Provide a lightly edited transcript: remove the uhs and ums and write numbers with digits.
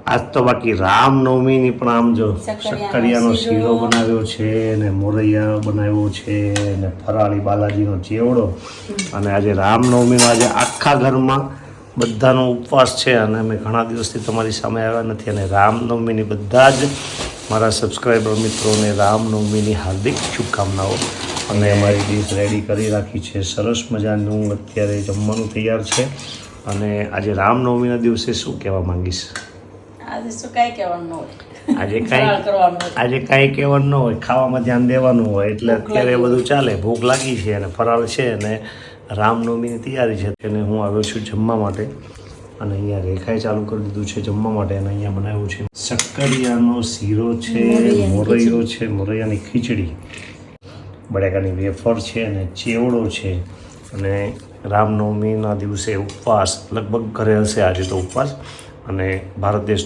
આજ તો બાકી રામનવમીની પણ આમ જો શક્કરિયાનો શીરો બનાવ્યો છે ને મોરૈયા બનાવ્યો છે ને ફરાળી બાલાજીનો ચેવડો. અને આજે રામનવમીનો આજે આખા ઘરમાં બધાનો ઉપવાસ છે અને અમે ઘણા દિવસથી તમારી સામે આવ્યા નથી. અને રામનવમીની બધા જ મારા સબસ્ક્રાઈબર મિત્રોને રામનવમીની હાર્દિક શુભકામનાઓ. અને અમારી ડીશ રેડી કરી રાખી છે સરસ મજાનું. અત્યારે જમવાનું તૈયાર છે. અને આજે રામનવમીના દિવસે શું કહેવા માંગીશ? આજે શું કાંઈ કહેવાનું હોય, આજે કાંઈ કહેવાનું ન હોય, ખાવામાં ધ્યાન દેવાનું હોય. એટલે અત્યારે બધું ચાલે. ભૂખ લાગી છે અને ફરાળ છે અને રામનવમીની તૈયારી છે. અને હું આવ્યો છું જમવા માટે. અને અહીંયા રેખાએ ચાલુ કરી દીધું છે જમવા માટે. અને અહીંયા બનાવ્યું છે શક્કરિયાનો શીરો છે, મોરૈયો છે, મોરૈયાની ખીચડી, બટાકાની વેફર છે અને ચેવડો છે. અને રામનવમીના દિવસે ઉપવાસ લગભગ ઘરે હશે આજે તો ઉપવાસ. અને ભારત દેશ